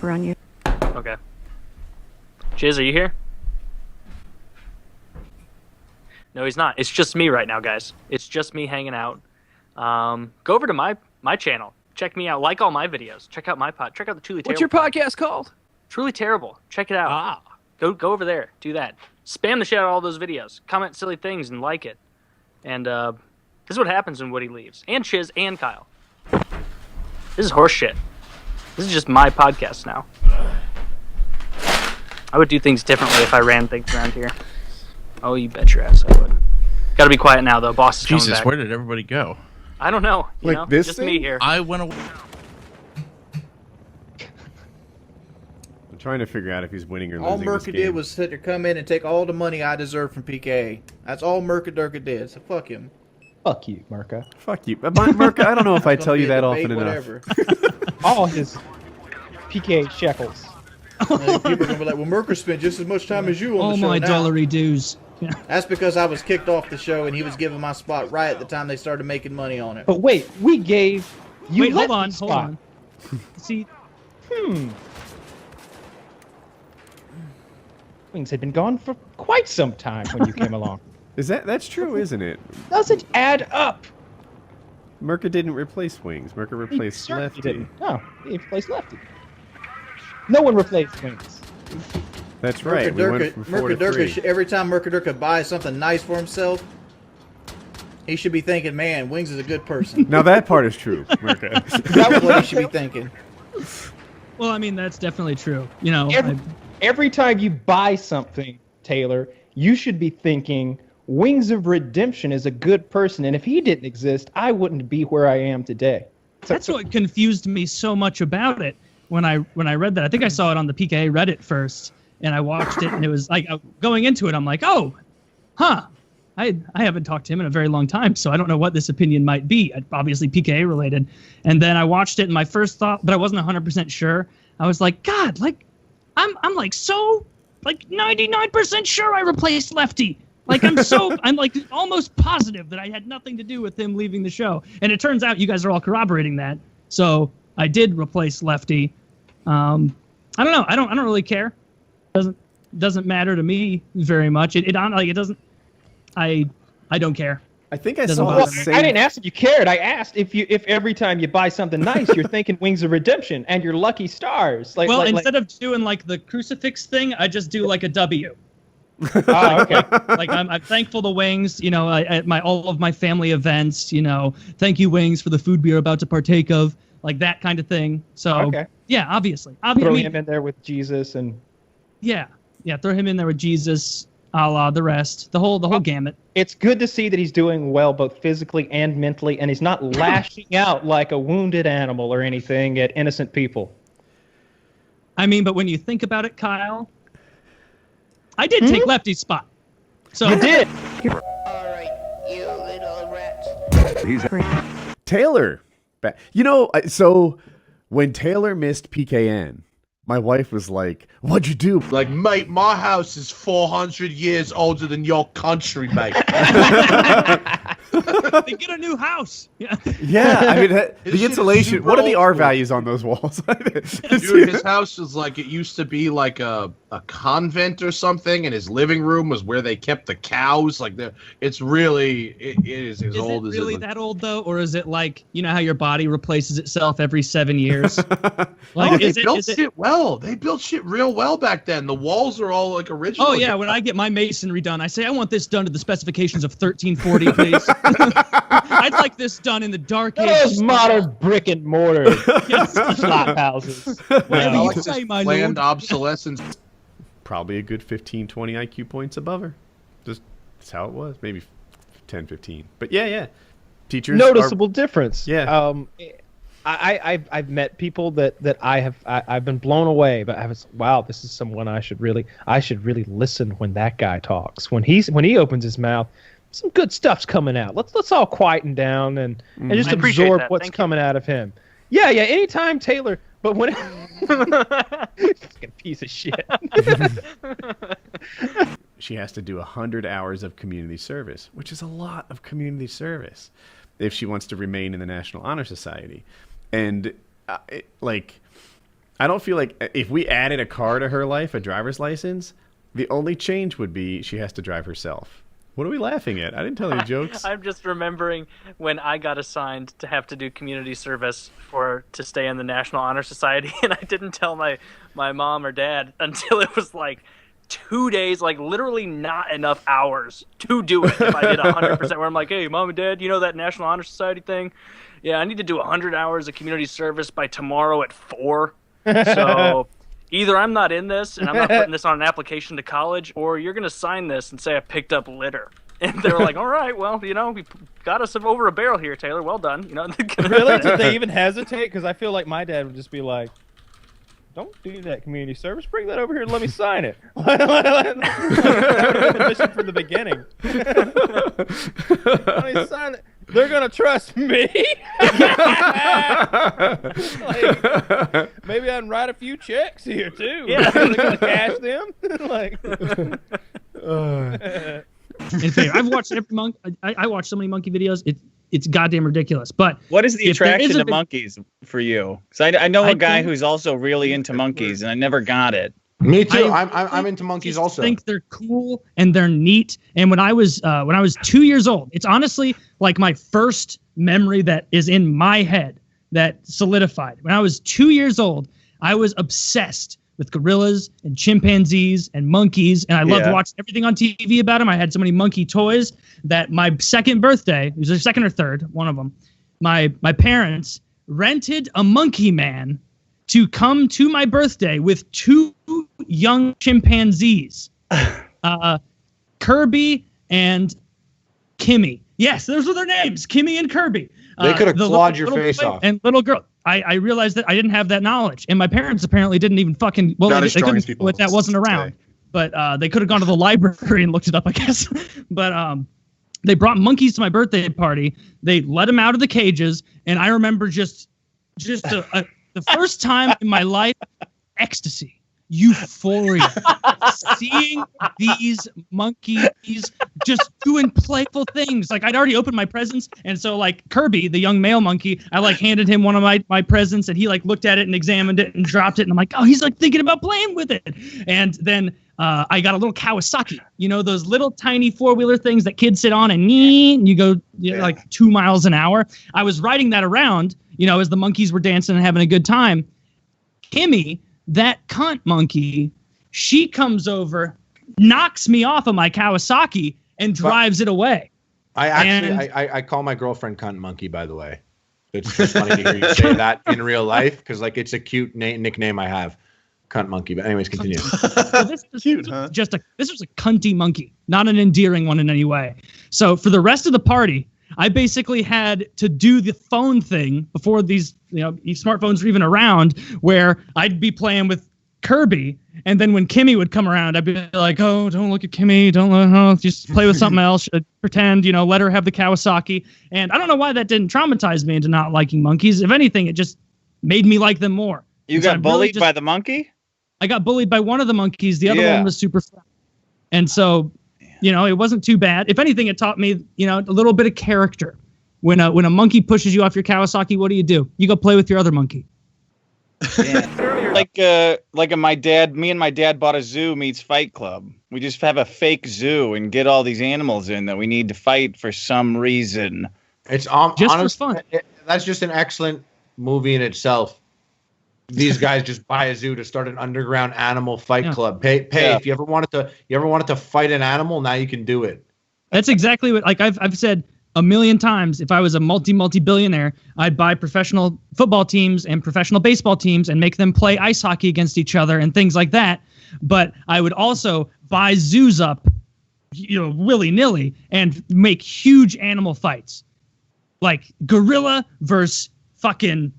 on you. Okay. Chiz, are you here? No, he's not. It's just me right now, guys. It's just me hanging out. Go over to my channel. Check me out. Like all my videos. Check out my pod. Check out the Truly Terrible. What's your podcast called? Truly Terrible. Check it out. Ah. Go over there. Do that. Spam the shit out of all those videos. Comment silly things and like it. And this is what happens when Woody leaves. And Chiz and Kyle. This is horse shit. This is just my podcast now. I would do things differently if I ran things around here. Oh, you bet your ass I would. Gotta be quiet now, though. Boss is coming Jesus, back. where did everybody go? I don't know. You know? This just thing? me here. I went away. I'm trying to figure out if he's winning or All losing this Merca game. did was sit there, come in and take all the money I deserved from PKA. That's all Merca Durka did, so fuck him. Fuck you, Merca. Fuck you. Merca, I don't know if I It's tell gonna you be a that debate, often whatever. All his PK shekels. And people are gonna be like, well, Merca spent just as much time as you on All the show my now. dollary dues. Yeah. That's because I was kicked off the show and he was giving my spot right at the time they started making money on it. But wait, we gave you. Wait, hold Lefty's on, hold spot. on. See, Wings had been gone for quite some time when you came along. That's true, isn't it? Doesn't add up. Merca didn't replace Wings. Merca He replaced certainly Lefty. didn't. No, he replaced Lefty. No one replaced Wings. That's right. We went from 4 to 3. Every time Merca Durka buys something nice for himself, he should be thinking, man, Wings is a good person. Now that part is true, Merca. That's what he should be thinking. well, I mean, that's definitely true. You know, Every time you buy something, Taylor, you should be thinking Wings of Redemption is a good person, and if he didn't exist, I wouldn't be where I am today. that's what confused me so much about it when I read that. I think I saw it on the PKA Reddit first, and I watched it, and it was like going into it, I'm like, oh, huh. I haven't talked to him in a very long time, so I don't know what this opinion might be. Obviously PKA related. And then I watched it, and my first thought, but I wasn't 100% sure. I was like, God, like I'm like so like 99% sure I replaced Lefty. Like I'm like almost positive that I had nothing to do with him leaving the show. And it turns out you guys are all corroborating that. So I did replace Lefty. I don't know. I don't really care. Doesn't matter to me very much. It doesn't. I don't care. I think I Doesn't saw bother the me. same. I didn't ask if you cared. I asked if every time you buy something nice, you're thinking Wings of Redemption and your lucky stars. Well, instead of doing like the crucifix thing, I just do like a W. Oh, okay. Like I'm thankful to Wings, you know, at all of my family events, you know, thank you Wings for the food we are about to partake of, like that kind of thing. So Okay. yeah, obviously, Throw him in there with Jesus and yeah, throw him in there with Jesus, a la the rest, the whole gamut. it's good to see that he's doing well both physically and mentally, and he's not lashing out like a wounded animal or anything at innocent people. I mean, but when you think about it, Kyle, I did take Lefty's spot. So You did. Alright, you little rats. Taylor. You know, so when Taylor missed PKN, my wife was like, what'd you do? Like, mate, my house is 400 years older than your country, mate. they get a new house. Yeah. Yeah, I mean, His the shit is insulation. super What are the old R school. values on those walls? Dude, his house was like, it used to be like a convent or something, and his living room was where they kept the cows. Like, it is as Is old it as really it that old though, or is it like, you know how your body replaces itself every 7 years? Like, is they it- built is it- shit well. They built shit real well back then. The walls are all like original. Oh yeah, when I get my masonry done, I say I want this done to the specifications of 1340, please. I'd like this done in the dark Those age. modern brick and mortar Yes. slot houses. Whatever I you like this say, my planned lord. obsolescence. Probably a good 15, 20 IQ points above her. Just that's how it was. Maybe 10, 15. But yeah. Teachers Noticeable difference. Yeah. I've met people that I've been blown away, but I was wow, this is someone I should really listen when that guy talks. When he opens his mouth, some good stuff's coming out. Let's all quieten down and just I appreciate absorb that. what's Thank you. coming out of him. Yeah. Anytime Taylor, but when fucking piece of shit. she has to do 100 hours of community service, which is a lot of community service if she wants to remain in the National Honor Society. And I I don't feel like if we added a car to her life, a driver's license, the only change would be she has to drive herself. What are we laughing at? I didn't tell any jokes. I'm just remembering when I got assigned to have to do community service to stay in the National Honor Society, and I didn't tell my mom or dad until it was like 2 days, like literally not enough hours to do it if I did 100%, where I'm like, hey, Mom and Dad, you know that National Honor Society thing? Yeah, I need to do 100 hours of community service by tomorrow at 4. So either I'm not in this and I'm not putting this on an application to college, or you're going to sign this and say I picked up litter. And they were like, all right, well, you know, we got us over a barrel here, Taylor. Well done. You know, Really? Did they even hesitate? Because I feel like my dad would just be like, don't do that community service. Bring that over here and let me sign it. That would have been the mission from the beginning. Let me sign it. They're going to trust me? Like, maybe I can write a few checks here, too. Yeah. They're going to cash them? Like, In favor. I've watched every I watch so many monkey videos. It's goddamn ridiculous. But what is the if there attraction is a to big- monkeys for you? Because I know a guy think- who's also really into monkeys, and I never got it. Me too. I I'm into monkeys just also. think they're cool and they're neat. And when I was 2 years old, it's honestly like my first memory that is in my head that solidified. When I was 2 years old, I was obsessed with gorillas and chimpanzees and monkeys, and I loved watching everything on TV about them. I had so many monkey toys that my second birthday, it was the second or third, one of them, my parents rented a monkey man to come to my birthday with 2 young chimpanzees, Kirby and Kimmy. Yes, those were their names, Kimmy and Kirby. They could have clawed your little face boy off. And little girl. I realized that I didn't have that knowledge, and my parents apparently didn't even fucking. Well, Not they as strong couldn't as people if that wasn't around, but they could have gone to the library and looked it up, I guess. But they brought monkeys to my birthday party. They let them out of the cages, and I remember just the first time in my life, ecstasy, euphoria, seeing these monkeys just doing playful things. Like, I'd already opened my presents, and so like Kirby, the young male monkey, I like handed him one of my presents, and he like looked at it and examined it and dropped it, and I'm like, oh, he's like thinking about playing with it. And then I got a little Kawasaki, you know, those little tiny 4-wheeler things that kids sit on and you go like 2 miles an hour. I was riding that around, you know, as the monkeys were dancing and having a good time. Kimmy, that cunt monkey, she comes over, knocks me off of my Kawasaki, and drives it away. I call my girlfriend cunt monkey, by the way. It's just funny to hear you say that in real life, because like it's a cute nickname I have, cunt monkey. But anyways, continue. So this Cute, huh? This was a cunty monkey, not an endearing one in any way. So for the rest of the party, I basically had to do the phone thing before these smartphones were even around, where I'd be playing with Kirby, and then when Kimmy would come around, I'd be like, oh, don't look at Kimmy, just play with something else, pretend, let her have the Kawasaki. And I don't know why that didn't traumatize me into not liking monkeys. If anything, it just made me like them more. You got bullied by the monkey? I got bullied by one of the monkeys. The other one was super fun. And so, it wasn't too bad. If anything, it taught me, a little bit of character. When a monkey pushes you off your Kawasaki, what do? You go play with your other monkey. Yeah. Me and my dad bought a zoo meets Fight Club. We just have a fake zoo and get all these animals in that we need to fight for some reason. It's just honest, for fun. That's just an excellent movie in itself. These guys just buy a zoo to start an underground animal fight club. Pay. Yeah. If you ever wanted to fight an animal, now you can do it. That's exactly what I've said a million times. If I was a multi-billionaire, I'd buy professional football teams and professional baseball teams and make them play ice hockey against each other and things like that. But I would also buy zoos up, willy-nilly, and make huge animal fights. Like gorilla versus fucking,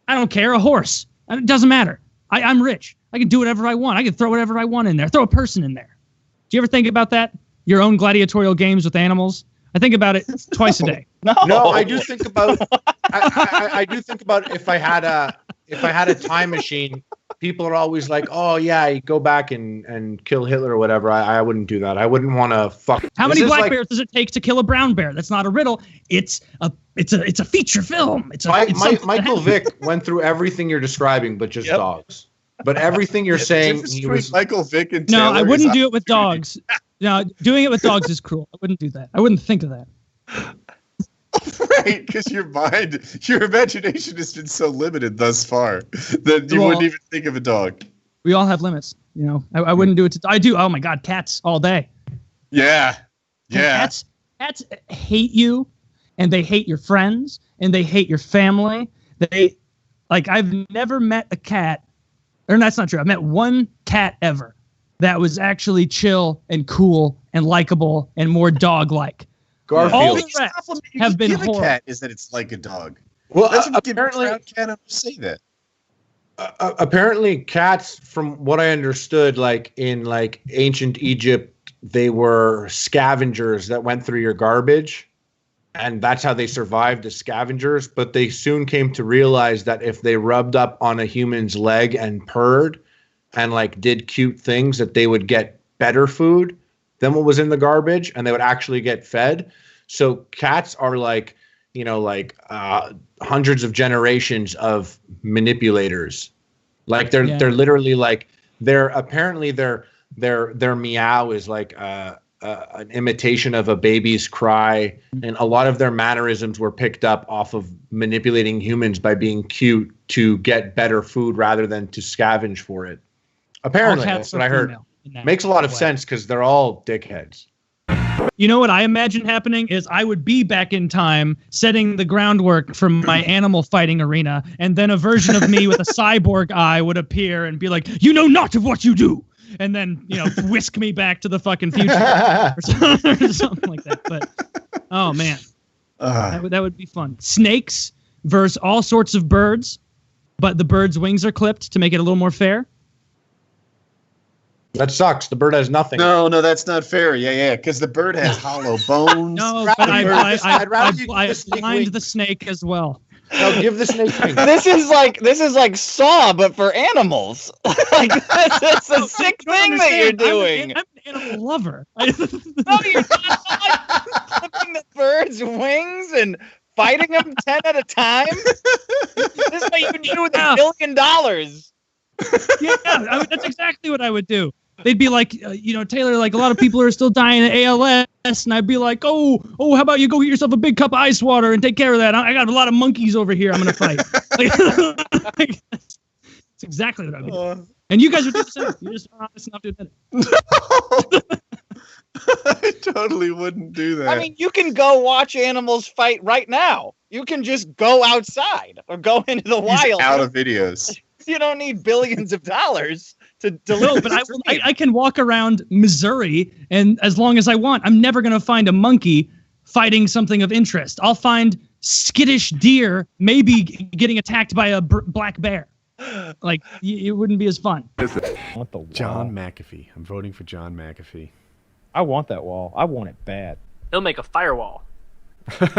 I don't care, a horse. It doesn't matter. I'm rich. I can do whatever I want. I can throw whatever I want in there. Throw a person in there. Do you ever think about that? Your own gladiatorial games with animals? I think about it twice a day. No, I do think about. I do think about if I had a time machine. People are always like, "Oh yeah, you go back and kill Hitler or whatever." I wouldn't do that. I wouldn't want to fuck. How many black bears does it take to kill a brown bear? That's not a riddle. It's a feature film. Michael Vick went through everything you're describing, but just dogs. But everything you're saying, Difference he between was Michael Vick and No, Taylor I wouldn't is do it with dogs. No, doing it with dogs is cruel. I wouldn't do that. I wouldn't think of that. right, because your imagination has been so limited thus far that you Well, wouldn't even think of a dog. We all have limits, you know. I wouldn't do it. I do. Oh my God, cats all day. Yeah. Yeah. Cats hate you, and they hate your friends, and they hate your family. They, like, I've never met a cat, or that's not true. I've met one cat ever that was actually chill and cool and likable and more dog-like. Garfield. All The the biggest rest compliment you have can been give a horrible. cat is that it's like a dog. Well, That's what apparently, cat say that. apparently, cats, from what I understood, like in like ancient Egypt, they were scavengers that went through your garbage, and that's how they survived as scavengers. But they soon came to realize that if they rubbed up on a human's leg and purred, and like did cute things, that they would get better food than what was in the garbage, and they would actually get fed. So cats are like, you know, like hundreds of generations of manipulators. Like they're literally like their meow is like an imitation of a baby's cry, and a lot of their mannerisms were picked up off of manipulating humans by being cute to get better food rather than to scavenge for it. Apparently, that's what I heard. Makes a lot of sense because they're all dickheads. You know what I imagine happening is I would be back in time setting the groundwork for my animal fighting arena, and then a version of me with a cyborg eye would appear and be like, "You know not of what you do," and then, you know, whisk me back to the fucking future or something like that. But oh man, that would be fun. Snakes versus all sorts of birds, but the bird's wings are clipped to make it a little more fair. That sucks. The bird has nothing. No, that's not fair. Yeah, because the bird has hollow bones. No, but I blind the snake as well. No, give the snake wings. This is like Saw, but for animals. Like, this is a sick thing that you're doing. I'm an animal lover. No, you're not flipping the bird's wings and fighting them 10 at a time. This is what you would do with $1 billion. Yeah, I mean, that's exactly what I would do. They'd be like, Taylor, like a lot of people are still dying of ALS, and I'd be like, oh, how about you go get yourself a big cup of ice water and take care of that? I got a lot of monkeys over here I'm gonna fight. That's exactly what I would do. And you guys would do the same. You're just honest enough to admit it. I totally wouldn't do that. I mean, you can go watch animals fight right now. You can just go outside or go into the wild. Out of videos. You don't need billions of dollars to No, but I can walk around Missouri, and as long as I want, I'm never going to find a monkey fighting something of interest. I'll find skittish deer maybe getting attacked by a black bear. Like, it wouldn't be as fun. Want the wall. John McAfee. I'm voting for John McAfee. I want that wall. I want it bad. He'll make a firewall. Nicely played.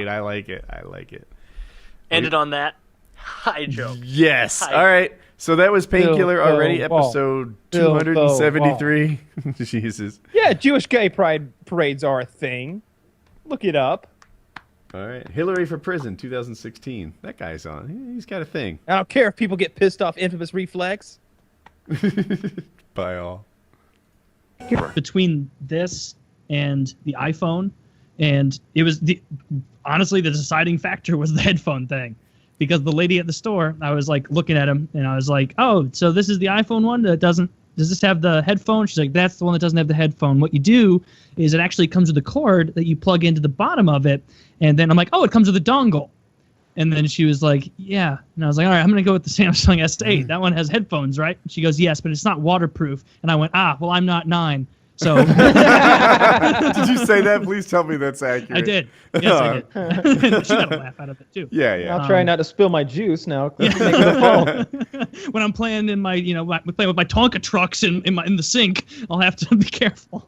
I like it. Ended on that high joke. Yes. All right. So that was Painkiller Already, wall. episode Bill, 273. Jesus. Yeah, Jewish gay pride parades are a thing. Look it up. All right. Hillary for Prison, 2016. That guy's on. He's got a thing. I don't care if people get pissed off. Infamous reflex. By all. Between this and the iPhone, and it was honestly the deciding factor was the headphone thing, because the lady at the store, I was like looking at him and I was like, oh, so this is the iPhone one that does this have the headphone? She's like, that's the one that doesn't have the headphone. What you do is it actually comes with a cord that you plug into the bottom of it, and then I'm like, oh, it comes with a dongle. And then she was like, yeah. And I was like, all right, I'm going to go with the Samsung S8. That one has headphones, right? And she goes, yes, but it's not waterproof. And I went, well, I'm not 9. So Did you say that? Please tell me that's accurate. I did. Yes, I did. She got a laugh out of it, too. Yeah. I'll try not to spill my juice now. When I'm playing in my, playing with my Tonka trucks in the sink, I'll have to be careful.